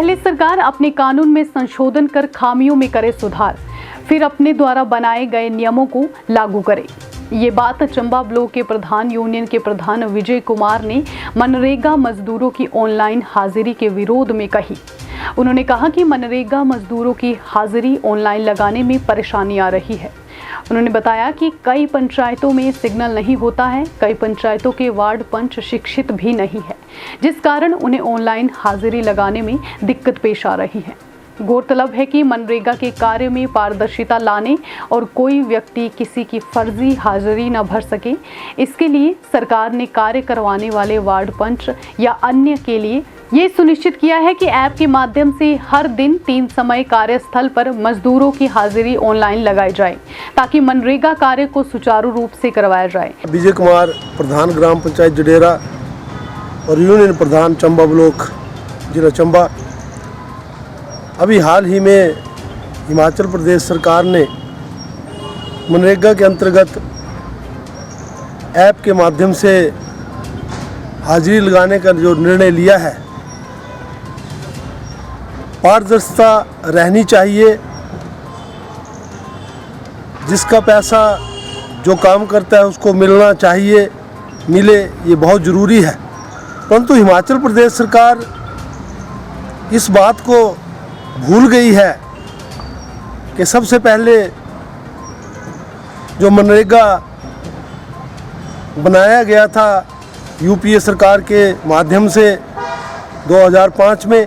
पहले सरकार अपने कानून में संशोधन कर खामियों में करे सुधार, फिर अपने द्वारा बनाए गए नियमों को लागू करे। ये बात चंबा ब्लॉक के प्रधान यूनियन के प्रधान विजय कुमार ने मनरेगा मजदूरों की ऑनलाइन हाजिरी के विरोध में कही। उन्होंने कहा कि मनरेगा मजदूरों की हाजिरी ऑनलाइन लगाने में परेशानी आ रही है। उन्होंने बताया कि कई पंचायतों में सिग्नल नहीं होता है, कई पंचायतों के वार्ड पंच शिक्षित भी नहीं है, जिस कारण उन्हें ऑनलाइन हाजिरी लगाने में दिक्कत पेश आ रही है। गौरतलब है कि मनरेगा के कार्य में पारदर्शिता लाने और कोई व्यक्ति किसी की फर्जी हाजिरी न भर सके, इसके लिए सरकार ने कार्य करवाने वाले वार्ड पंच या अन्य के लिए ये सुनिश्चित किया है कि ऐप के माध्यम से हर दिन 3 समय कार्यस्थल पर मजदूरों की हाजिरी ऑनलाइन लगाई जाए, ताकि मनरेगा कार्य को सुचारू रूप से करवाया जाए। विजय कुमार, प्रधान ग्राम पंचायत जडेरा और यूनियन प्रधान चंबा ब्लॉक जिला चंबा। अभी हाल ही में हिमाचल प्रदेश सरकार ने मनरेगा के अंतर्गत ऐप के माध्यम से हाजिरी लगाने का जो निर्णय लिया है, पारदर्शिता रहनी चाहिए। जिसका पैसा जो काम करता है उसको मिलना चाहिए, मिले, ये बहुत ज़रूरी है। परंतु हिमाचल प्रदेश सरकार इस बात को भूल गई है कि सबसे पहले जो मनरेगा बनाया गया था यूपीए सरकार के माध्यम से 2005 में,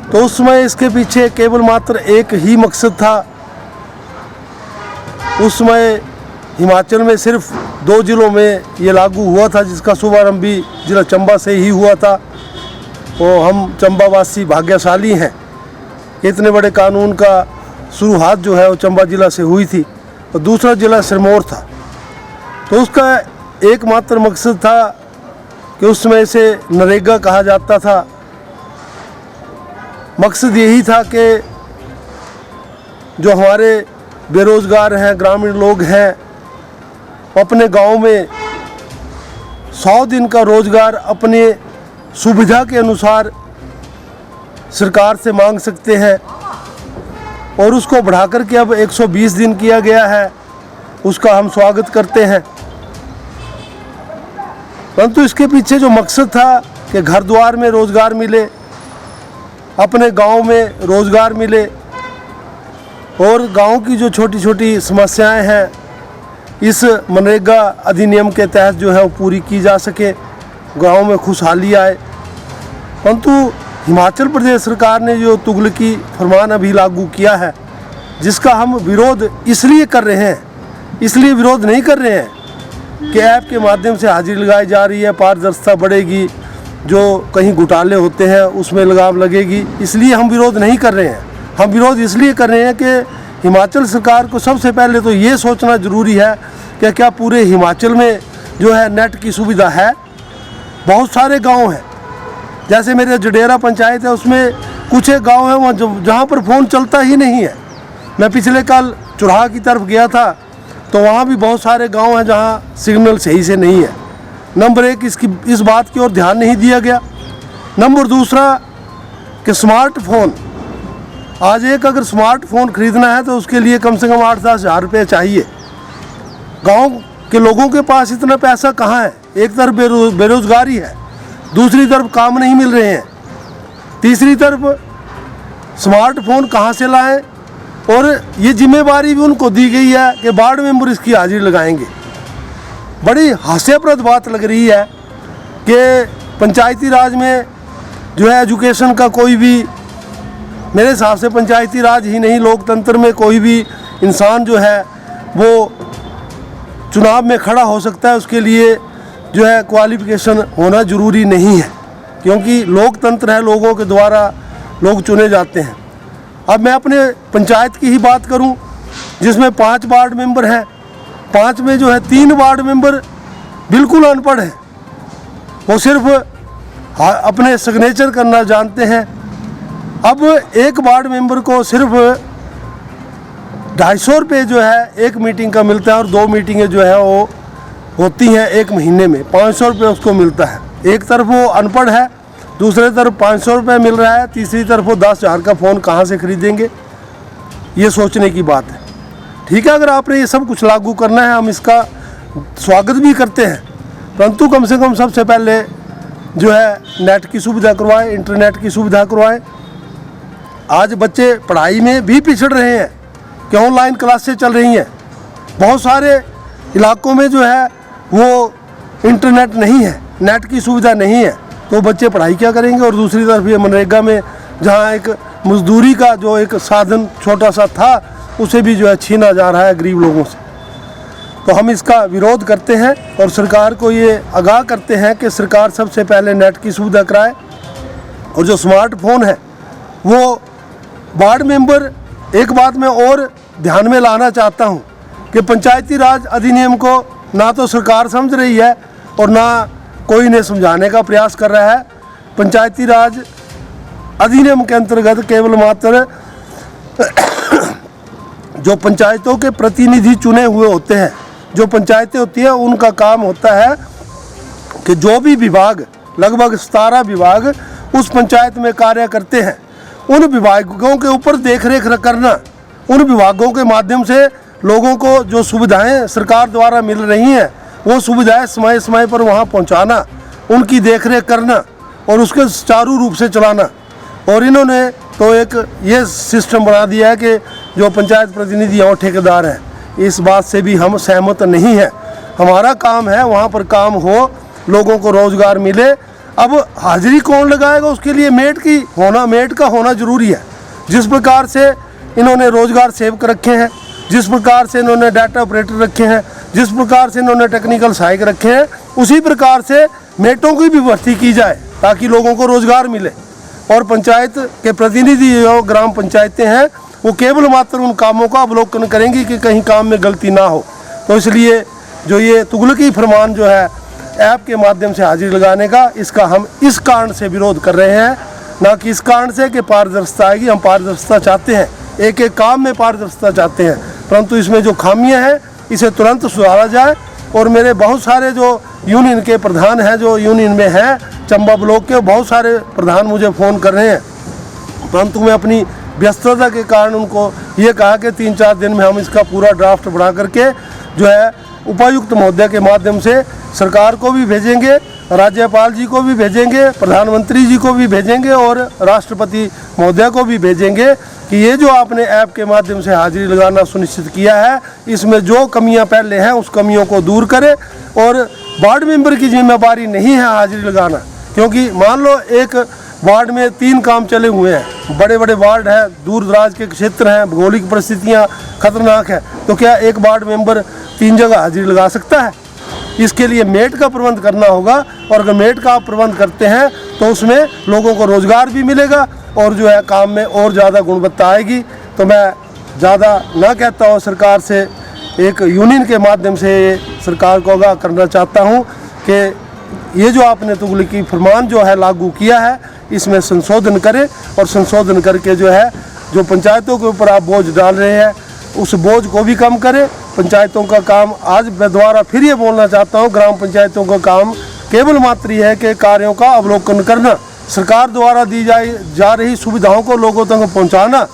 तो उस समय इसके पीछे केवल मात्र एक ही मकसद था। उस समय हिमाचल में सिर्फ 2 जिलों में ये लागू हुआ था, जिसका शुभारंभ भी जिला चंबा से ही हुआ था। तो हम चंबावासी भाग्यशाली हैं कि इतने बड़े कानून का शुरुआत जो है वो चंबा जिला से हुई थी, और दूसरा जिला सिरमौर था। तो उसका एकमात्र मकसद था कि उस समय से नरेगा कहा जाता था। मकसद यही था कि जो हमारे बेरोज़गार हैं, ग्रामीण लोग हैं, अपने गांव में 100 दिन का रोज़गार अपने सुविधा के अनुसार सरकार से मांग सकते हैं, और उसको बढ़ाकर के अब 120 दिन किया गया है। उसका हम स्वागत करते हैं। परंतु इसके पीछे जो मकसद था कि घर द्वार में रोज़गार मिले, अपने गांव में रोज़गार मिले, और गांव की जो छोटी छोटी समस्याएं हैं इस मनरेगा अधिनियम के तहत जो है वो पूरी की जा सके, गांव में खुशहाली आए। परंतु हिमाचल प्रदेश सरकार ने जो तुगलकी फरमान अभी लागू किया है, जिसका हम विरोध इसलिए कर रहे हैं, इसलिए विरोध नहीं कर रहे हैं कि ऐप के माध्यम से हाजिरी लगाई जा रही है, पारदर्शिता बढ़ेगी, जो कहीं घोटाले होते हैं उसमें लगाम लगेगी, इसलिए हम विरोध नहीं कर रहे हैं। हम विरोध इसलिए कर रहे हैं कि हिमाचल सरकार को सबसे पहले तो ये सोचना ज़रूरी है कि क्या पूरे हिमाचल में जो है नेट की सुविधा है। बहुत सारे गांव हैं, जैसे मेरे जडेरा पंचायत है, उसमें कुछ एक गाँव है वहाँ जहाँ पर फ़ोन चलता ही नहीं है। मैं पिछले कल चुराहा की तरफ गया था, तो वहाँ भी बहुत सारे गाँव हैं जहाँ सिग्नल सही से नहीं है। नंबर 1 इस बात की ओर ध्यान नहीं दिया गया। नंबर 2 कि स्मार्टफोन, आज एक अगर स्मार्टफोन ख़रीदना है तो उसके लिए कम से कम 8-10 हज़ार रुपये चाहिए। गांव के लोगों के पास इतना पैसा कहाँ है? एक तरफ बेरोज़गारी है, दूसरी तरफ काम नहीं मिल रहे हैं, तीसरी तरफ स्मार्टफोन कहाँ से लाएं, और ये जिम्मेवारी भी उनको दी गई है कि वार्ड मेंबर इसकी हाजिरी लगाएंगे। बड़ी हास्यास्पद बात लग रही है कि पंचायती राज में जो है एजुकेशन का कोई भी, मेरे हिसाब से पंचायती राज ही नहीं, लोकतंत्र में कोई भी इंसान जो है वो चुनाव में खड़ा हो सकता है। उसके लिए जो है क्वालिफिकेशन होना ज़रूरी नहीं है, क्योंकि लोकतंत्र है, लोगों के द्वारा लोग चुने जाते हैं। अब मैं अपने पंचायत की ही बात करूं, जिसमें 5 वार्ड मेंबर हैं। 5 में जो है 3 वार्ड मेंबर बिल्कुल अनपढ़ हैं, वो सिर्फ अपने सिग्नेचर करना जानते हैं। अब एक वार्ड मेंबर को सिर्फ 250 रुपये जो है एक मीटिंग का मिलता है, और 2 मीटिंगें जो है वो होती हैं एक महीने में, 500 रुपये उसको मिलता है। एक तरफ वो अनपढ़ है दूसरे तरफ 500 रुपये मिल रहा है, तीसरी तरफ वो 10,000 का फ़ोन कहाँ से खरीदेंगे, ये सोचने की बात है। ठीक है, अगर आपने ये सब कुछ लागू करना है, हम इसका स्वागत भी करते हैं, परंतु कम से कम सबसे पहले जो है नेट की सुविधा करवाएं, इंटरनेट की सुविधा करवाएं। आज बच्चे पढ़ाई में भी पिछड़ रहे हैं कि ऑनलाइन क्लासेस चल रही हैं। बहुत सारे इलाकों में जो है वो इंटरनेट नहीं है, नेट की सुविधा नहीं है, तो बच्चे पढ़ाई क्या करेंगे। और दूसरी तरफ ये मनरेगा में जहाँ एक मजदूरी का जो एक साधन छोटा सा था, उसे भी जो है छीना जा रहा है गरीब लोगों से। तो हम इसका विरोध करते हैं और सरकार को ये आगाह करते हैं कि सरकार सबसे पहले नेट की सुविधा कराए। और जो स्मार्टफोन है वो वार्ड मेंबर, एक बात मैं और ध्यान में लाना चाहता हूँ कि पंचायती राज अधिनियम को ना तो सरकार समझ रही है और ना कोई इन्हें समझाने का प्रयास कर रहा है। पंचायती राज अधिनियम के अंतर्गत केवल मात्र जो पंचायतों के प्रतिनिधि चुने हुए होते हैं, जो पंचायतें होती हैं, उनका काम होता है कि जो भी विभाग, लगभग 17 विभाग उस पंचायत में कार्य करते हैं, उन विभागों के ऊपर देखरेख करना, उन विभागों के माध्यम से लोगों को जो सुविधाएं सरकार द्वारा मिल रही हैं वो सुविधाएं समय समय पर वहां पहुंचाना, उनकी देखरेख करना और उसके सुचारू रूप से चलाना। और इन्होंने तो एक ये सिस्टम बना दिया है कि जो पंचायत प्रतिनिधि और ठेकेदार हैं, इस बात से भी हम सहमत नहीं हैं। हमारा काम है वहाँ पर काम हो, लोगों को रोज़गार मिले। अब हाजिरी कौन लगाएगा, उसके लिए मेट का होना ज़रूरी है। जिस प्रकार से इन्होंने रोज़गार सेवक रखे हैं, जिस प्रकार से इन्होंने डाटा ऑपरेटर रखे हैं, जिस प्रकार से इन्होंने टेक्निकल सहायक रखे हैं, उसी प्रकार से मेटों की भी भर्ती की जाए ताकि लोगों को रोज़गार मिले। और पंचायत के प्रतिनिधि जो ग्राम पंचायतें हैं वो केवल मात्र उन कामों का अवलोकन करेंगी कि कहीं काम में गलती ना हो। तो इसलिए जो ये तुगलकी फरमान जो है ऐप के माध्यम से हाजिरी लगाने का, इसका हम इस कारण से विरोध कर रहे हैं, ना कि इस कारण से कि पारदर्शिता आएगी। हम पारदर्शिता चाहते हैं, एक एक काम में पारदर्शिता चाहते हैं, परंतु इसमें जो खामियां हैं इसे तुरंत सुधारा जाए। और मेरे बहुत सारे जो यूनियन के प्रधान हैं, जो यूनियन में हैं चंबा ब्लॉक के, बहुत सारे प्रधान मुझे फ़ोन कर रहे हैं, परंतु मैं अपनी व्यस्तता के कारण उनको ये कहा कि 3-4 दिन में हम इसका पूरा ड्राफ्ट बना करके जो है उपायुक्त महोदय के माध्यम से सरकार को भी भेजेंगे, राज्यपाल जी को भी भेजेंगे, प्रधानमंत्री जी को भी भेजेंगे और राष्ट्रपति महोदय को भी भेजेंगे कि ये जो आपने ऐप के माध्यम से हाजिरी लगाना सुनिश्चित किया है, इसमें जो कमियां पहले हैं उस कमियों को दूर करें। और वार्ड मेंबर की जिम्मेदारी नहीं है हाजिरी लगाना, क्योंकि मान लो एक वार्ड में 3 काम चले हुए हैं, बड़े बड़े वार्ड हैं, दूर दराज के क्षेत्र हैं, भौगोलिक परिस्थितियाँ खतरनाक है, तो क्या एक वार्ड मेंबर 3 जगह हाजिरी लगा सकता है? इसके लिए मेट का प्रबंध करना होगा। और अगर मेट का आप प्रबंध करते हैं तो उसमें लोगों को रोज़गार भी मिलेगा और जो है काम में और ज़्यादा गुणवत्ता आएगी। तो मैं ज़्यादा ना कहता हूँ, सरकार से एक यूनियन के माध्यम से सरकार को आगाह करना चाहता हूँ कि ये जो आपने तुगलकी फरमान जो है लागू किया है, इसमें संशोधन करें और संशोधन करके जो है जो पंचायतों के ऊपर आप बोझ डाल रहे हैं उस बोझ को भी कम करें। पंचायतों का काम, आज मैं दोबारा फिर ये बोलना चाहता हूँ, ग्राम पंचायतों का काम केवल मात्र ही है कि कार्यों का अवलोकन करना, सरकार द्वारा दी जा रही सुविधाओं को लोगों तक पहुँचाना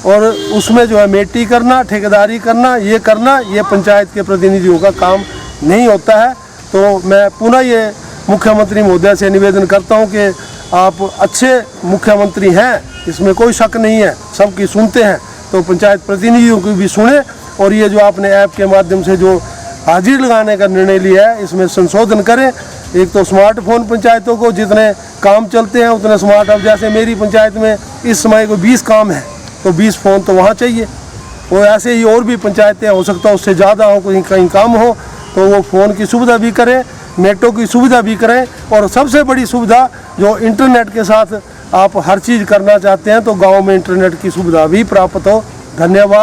और उसमें जो है मेटी करना, ठेकेदारी करना, ये पंचायत के प्रतिनिधियों का काम नहीं होता है। तो मैं पुनः ये मुख्यमंत्री महोदय से निवेदन करता हूँ कि आप अच्छे मुख्यमंत्री हैं, इसमें कोई शक नहीं है, सबकी सुनते हैं, तो पंचायत प्रतिनिधियों की भी सुने। और ये जो आपने ऐप के माध्यम से जो हाजिरी लगाने का निर्णय लिया है, इसमें संशोधन करें। एक तो स्मार्टफोन पंचायतों को जितने काम चलते हैं उतने स्मार्ट, अब जैसे मेरी पंचायत में इस समय को 20 काम है तो 20 फ़ोन तो वहाँ चाहिए। वो ऐसे ही और भी पंचायतें हो सकता है उससे ज़्यादा हो, कहीं काम हो, तो वो फ़ोन की सुविधा भी करें, नेटों की सुविधा भी करें। और सबसे बड़ी सुविधा जो इंटरनेट के साथ आप हर चीज़ करना चाहते हैं तो गाँव में इंटरनेट की सुविधा भी प्राप्त हो। धन्यवाद।